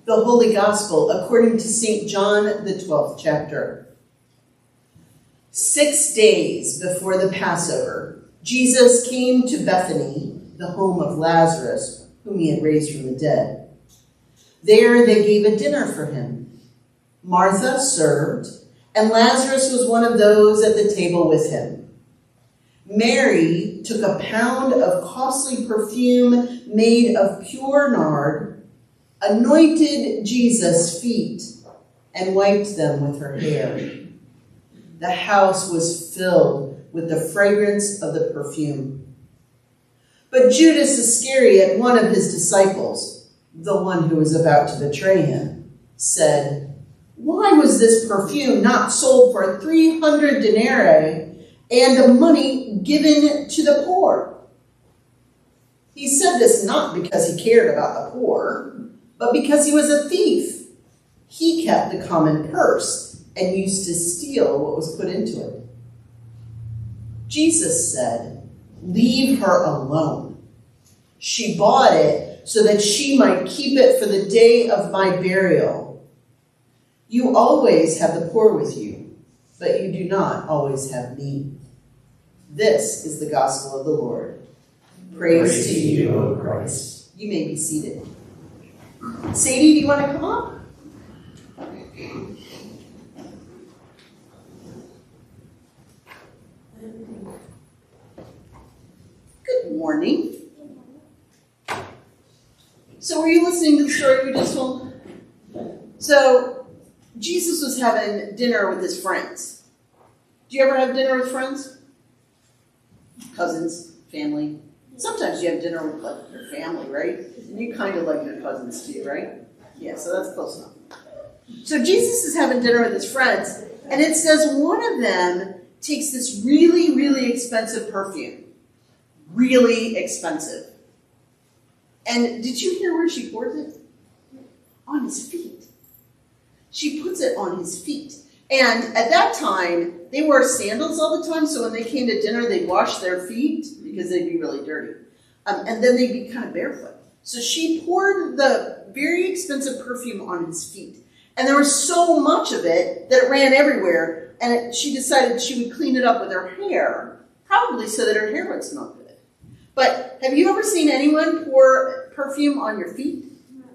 The Holy Gospel according to St. John, the 12th chapter. 6 days before the Passover, Jesus came to Bethany, the home of Lazarus, whom he had raised from the dead. There they gave a dinner for him. Martha served, and Lazarus was one of those at the table with him. Mary took a pound of costly perfume made of pure nard, anointed Jesus' feet, and wiped them with her hair. The house was filled with the fragrance of the perfume. But Judas Iscariot, one of his disciples, the one who was about to betray him, said, "Why was this perfume not sold for 300 denarii and the money given to the poor?" He said this not because he cared about the poor, but because he was a thief. He kept the common purse and used to steal what was put into it. Jesus said, "Leave her alone. She bought it so that she might keep it for the day of my burial. You always have the poor with you, but you do not always have me." This is the gospel of the Lord. Praise to you, O Christ. You may be seated. Sadie, do you want to come up? Good morning. So were you listening to the story we just told? So Jesus was having dinner with his friends. Do you ever have dinner with friends? Cousins, family. Sometimes you have dinner with like your family, right? And you kind of like your cousins too, right? Yeah, so that's close enough. So Jesus is having dinner with his friends, and it says one of them takes this really, really expensive perfume. Really expensive. And did you hear where she pours it? On his feet. She puts it on his feet. And at that time, they wore sandals all the time, so when they came to dinner, they'd wash their feet because they'd be really dirty. And then they'd be kind of barefoot. So she poured the very expensive perfume on his feet. And there was so much of it that it ran everywhere. And she decided she would clean it up with her hair, probably so that her hair would smell good. But have you ever seen anyone pour perfume on your feet?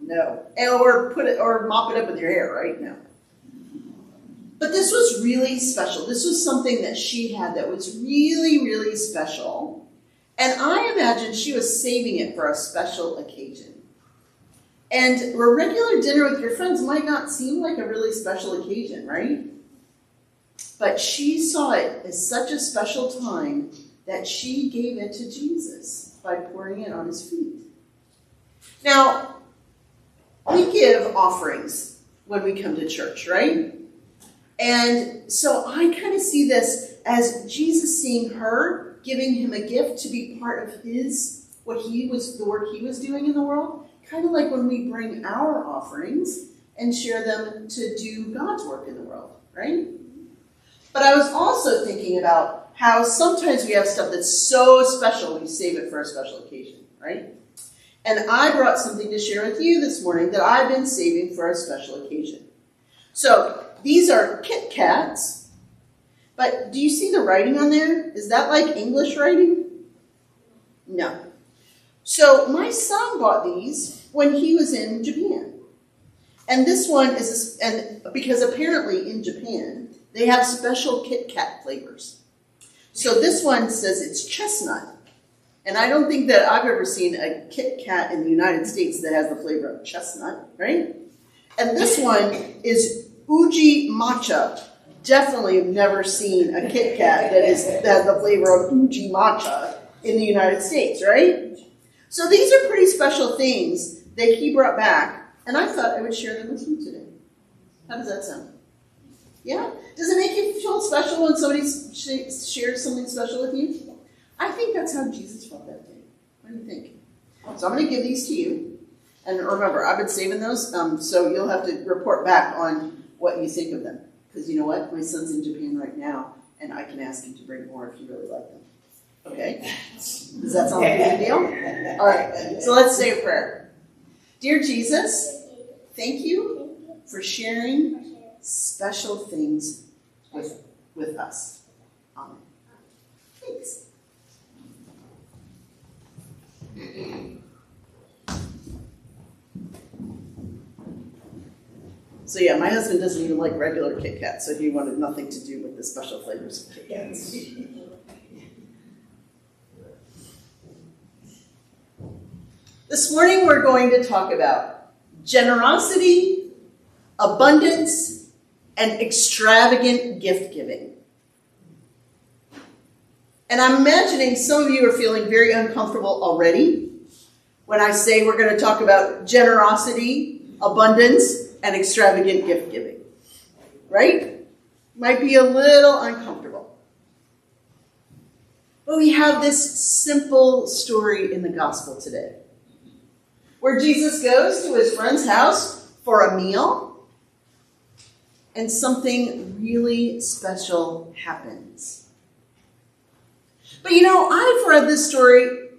No. Or mop it up with your hair, right? No. But this was really special. This was something that she had that was really, really special. And I imagine she was saving it for a special occasion. And a regular dinner with your friends might not seem like a really special occasion, right? But she saw it as such a special time that she gave it to Jesus by pouring it on his feet. Now, we give offerings when we come to church, right? And so I kind of see this as Jesus seeing her, giving him a gift to be part of the work he was doing in the world. Kind of like when we bring our offerings and share them to do God's work in the world, right? But I was also thinking about how sometimes we have stuff that's so special we save it for a special occasion, right? And I brought something to share with you this morning that I've been saving for a special occasion. So these are Kit Kats, but do you see the writing on there? Is that like English writing? No. So my son bought these when he was in Japan. And this one is, because apparently in Japan, they have special Kit Kat flavors. So this one says it's chestnut. And I don't think that I've ever seen a Kit Kat in the United States that has the flavor of chestnut, right? And this one is Uji matcha. Definitely have never seen a Kit Kat that has the flavor of Uji matcha in the United States, right? So these are pretty special things that he brought back, and I thought I would share them with you today. How does that sound? Yeah? Does it make you feel special when somebody shares something special with you? I think that's how Jesus felt that day. What do you think? So I'm going to give these to you. And remember, I've been saving those, so you'll have to report back on what you think of them. Because you know what? My son's in Japan right now, and I can ask him to bring more if you really like them. Okay? Does that sound like a good deal? All right. So let's say a prayer. Dear Jesus, thank you for sharing special things with us. Amen. Thanks. So yeah, my husband doesn't even like regular Kit Kats, so he wanted nothing to do with the special flavors of Kit Kats. This morning we're going to talk about generosity, abundance, and extravagant gift giving. And I'm imagining some of you are feeling very uncomfortable already when I say we're going to talk about generosity, abundance, and extravagant gift giving. Right? Might be a little uncomfortable. But we have this simple story in the gospel today, where Jesus goes to his friend's house for a meal, and something really special happens. But I've read this story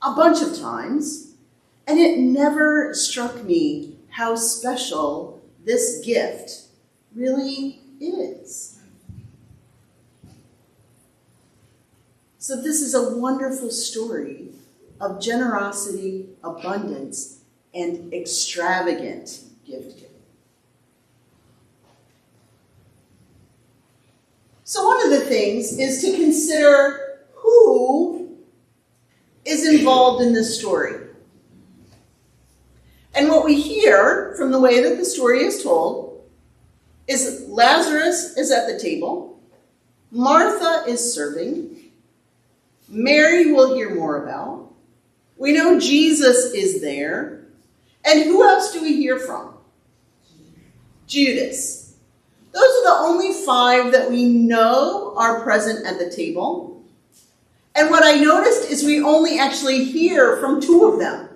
a bunch of times, and it never struck me how special this gift really is. So this is a wonderful story of generosity, abundance, and extravagant gift giving. So one of the things is to consider who is involved in this story. And what we hear from the way that the story is told is Lazarus is at the table, Martha is serving, Mary we'll hear more about. We know Jesus is there. And who else do we hear from? Judas. Those are the only 5 that we know are present at the table. And what I noticed is we only actually hear from 2 of them.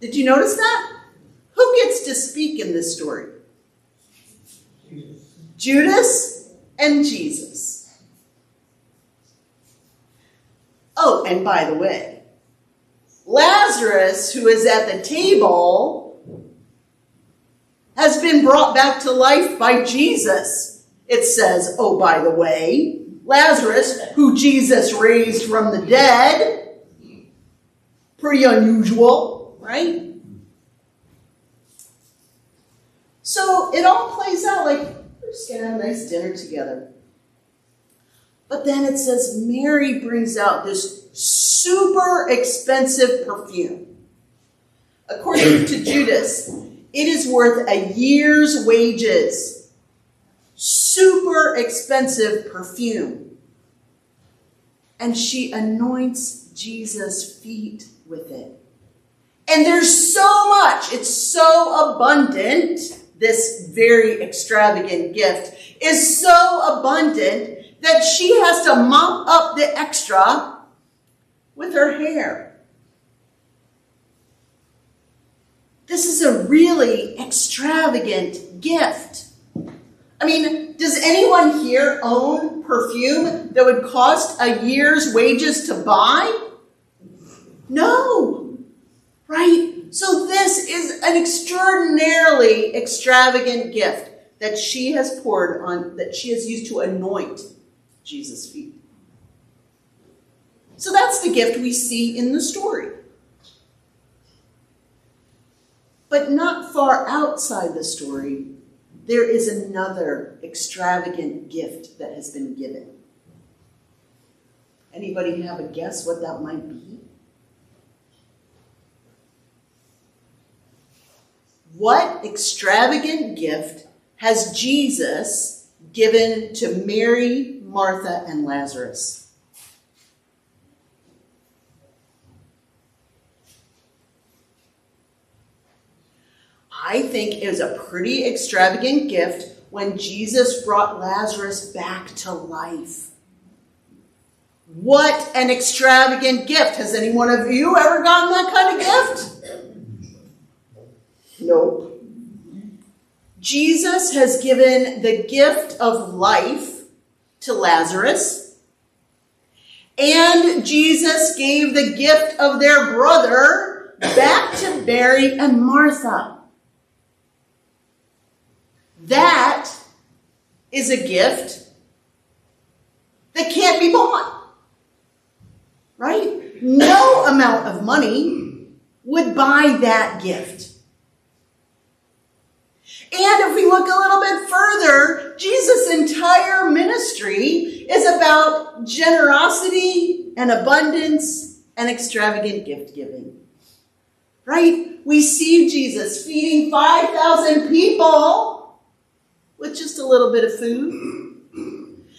Did you notice that? Who gets to speak in this story? Judas and Jesus. Oh, and by the way, Lazarus, who is at the table, has been brought back to life by Jesus. It says, oh, by the way, Lazarus, who Jesus raised from the dead. Pretty unusual, right? So it all plays out like we're just going to have a nice dinner together. But then it says Mary brings out this super expensive perfume. According to Judas, it is worth a year's wages. Super expensive perfume. And she anoints Jesus' feet with it. And there's so much, it's so abundant, this very extravagant gift is so abundant that she has to mop up the extra with her hair. This is a really extravagant gift. I mean, does anyone here own perfume that would cost a year's wages to buy? No, right? So this is an extraordinarily extravagant gift that she has poured on, that she has used to anoint Jesus' feet. So that's the gift we see in the story. But not far outside the story, there is another extravagant gift that has been given. Anybody have a guess what that might be? What extravagant gift has Jesus given to Mary, Martha, and Lazarus? I think it was a pretty extravagant gift when Jesus brought Lazarus back to life. What an extravagant gift. Has any one of you ever gotten that kind of gift? Nope. Jesus has given the gift of life to Lazarus, and Jesus gave the gift of their brother back to Mary and Martha. That is a gift that can't be bought, right? No amount of money would buy that gift. And if we look a little bit further, Jesus' entire ministry is about generosity and abundance and extravagant gift giving. Right? We see Jesus feeding 5,000 people with just a little bit of food.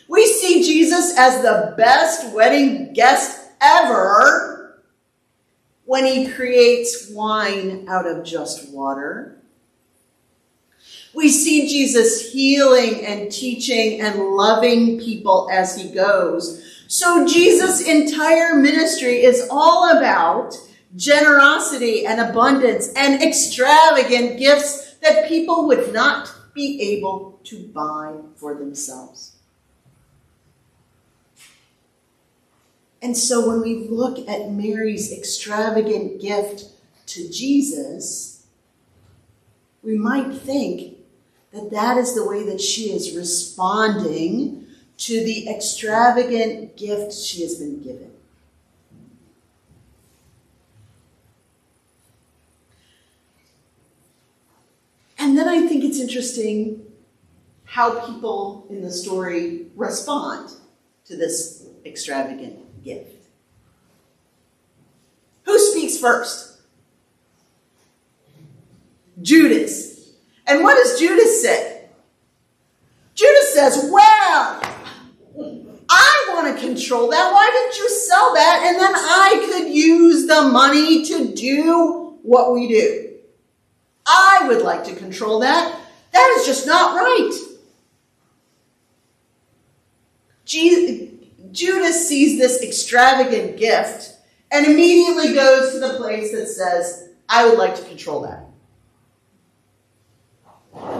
We see Jesus as the best wedding guest ever when he creates wine out of just water. We see Jesus healing and teaching and loving people as he goes. So Jesus' entire ministry is all about generosity and abundance and extravagant gifts that people would not be able to buy for themselves. And so when we look at Mary's extravagant gift to Jesus, we might think that that is the way that she is responding to the extravagant gift she has been given. And then I think it's interesting how people in the story respond to this extravagant gift. Who speaks first? Judas. And what does Judas say? Judas says, well, I want to control that. Why didn't you sell that? And then I could use the money to do what we do. I would like to control that. That is just not right. Judas sees this extravagant gift and immediately goes to the place that says, I would like to control that.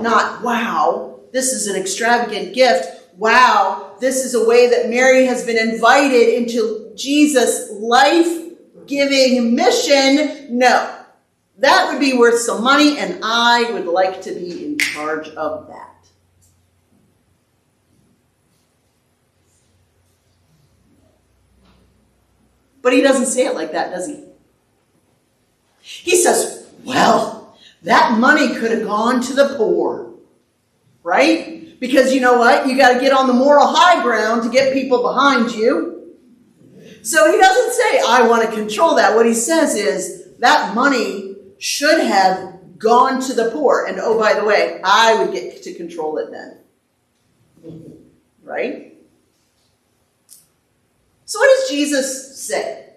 Not, wow, this is an extravagant gift. Wow, this is a way that Mary has been invited into Jesus' life-giving mission. No, that would be worth some money, and I would like to be in charge of that. But he doesn't say it like that, does he? He says, well, that money could have gone to the poor, right? Because you know what? You got to get on the moral high ground to get people behind you. So he doesn't say, I want to control that. What he says is, that money should have gone to the poor. And oh, by the way, I would get to control it then. Right? So what does Jesus say?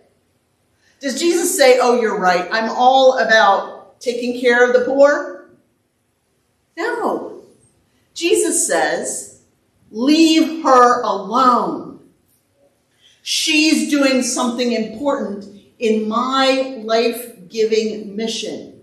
Does Jesus say, oh, you're right, I'm all about taking care of the poor? No. Jesus says, leave her alone. She's doing something important in my life-giving mission.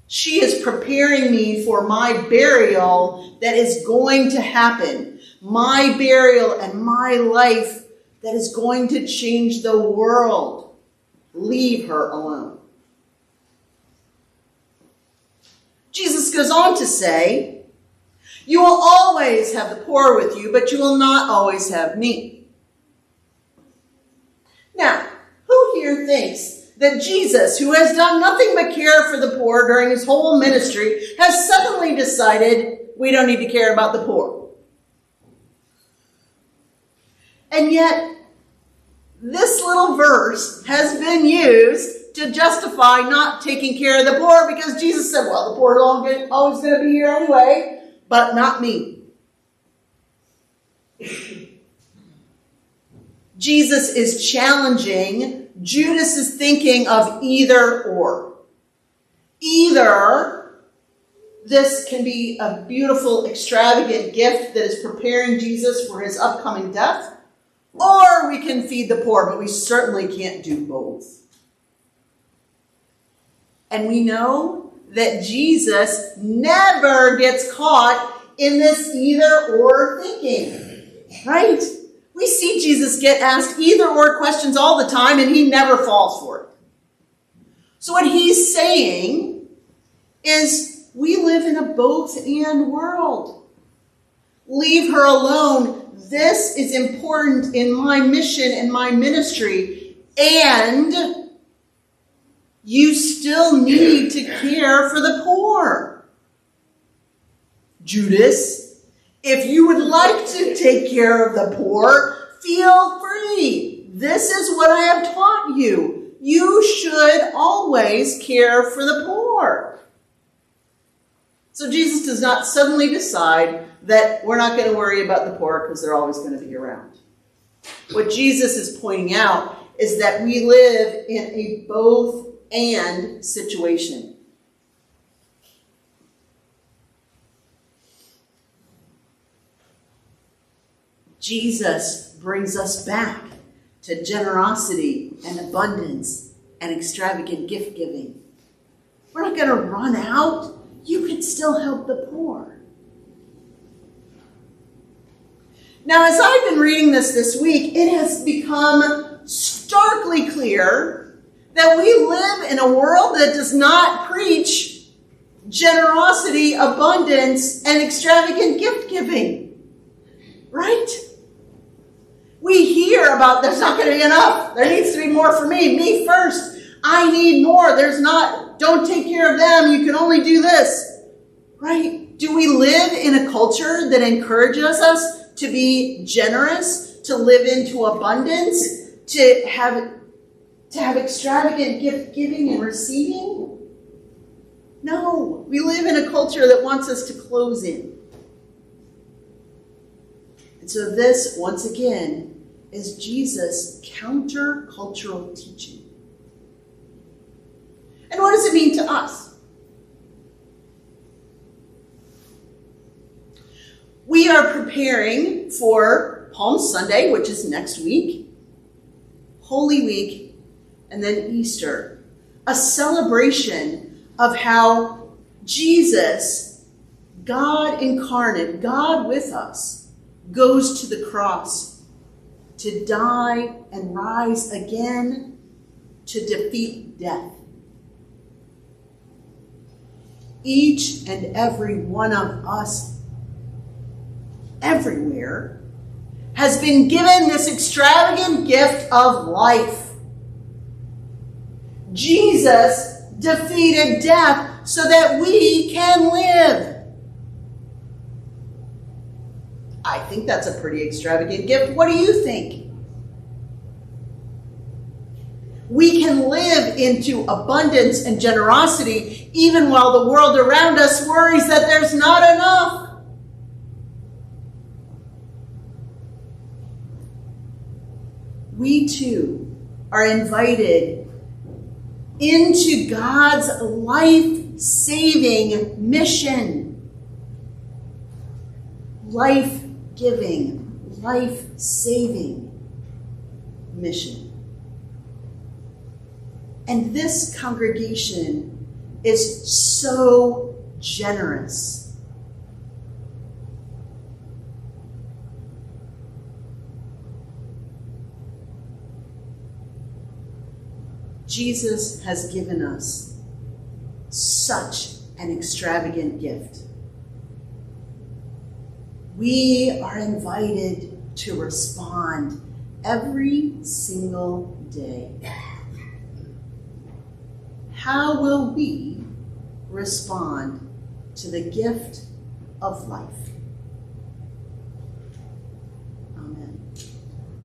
She is preparing me for my burial that is going to happen. My burial and my life that is going to change the world. Leave her alone. Jesus goes on to say, you will always have the poor with you, but you will not always have me. Now, who here thinks that Jesus, who has done nothing but care for the poor during his whole ministry, has suddenly decided we don't need to care about the poor? And yet, this little verse has been used to justify not taking care of the poor because Jesus said, well, the poor are always going to be here anyway, but not me. Jesus is challenging Judas's thinking of either or. Either this can be a beautiful, extravagant gift that is preparing Jesus for his upcoming death, or we can feed the poor, but we certainly can't do both. And we know that Jesus never gets caught in this either or thinking, right? We see Jesus get asked either or questions all the time and he never falls for it. So what he's saying is we live in a both-and world. Leave her alone. This is important in my mission and my ministry. And you still need to care for the poor. Judas, if you would like to take care of the poor, feel free. This is what I have taught you. You should always care for the poor. So Jesus does not suddenly decide that we're not going to worry about the poor because they're always going to be around. What Jesus is pointing out is that we live in a both-and situation. Jesus brings us back to generosity and abundance and extravagant gift giving. We're not going to run out. You can still help the poor. Now, as I've been reading this week, it has become starkly clear that we live in a world that does not preach generosity, abundance, and extravagant gift giving. Right? We hear about there's not going to be enough. There needs to be more for me. Me first. I need more. There's not. Don't take care of them. You can only do this. Right? Do we live in a culture that encourages us to be generous, to live into abundance, to have extravagant gift giving and receiving? No. We live in a culture that wants us to close in. And so this, once again, is Jesus' counter-cultural teaching. And what does it mean to us? We are preparing for Palm Sunday, which is next week, Holy Week, and then Easter. A celebration of how Jesus, God incarnate, God with us, goes to the cross to die and rise again to defeat death. Each and every one of us, everywhere, has been given this extravagant gift of life. Jesus defeated death so that we can live. I think that's a pretty extravagant gift. What do you think? We can live into abundance and generosity even while the world around us worries that there's not enough. We too are invited into God's life-saving mission. Life-giving, life-saving mission. And this congregation is so generous. Jesus has given us such an extravagant gift. We are invited to respond every single day. How will we respond to the gift of life?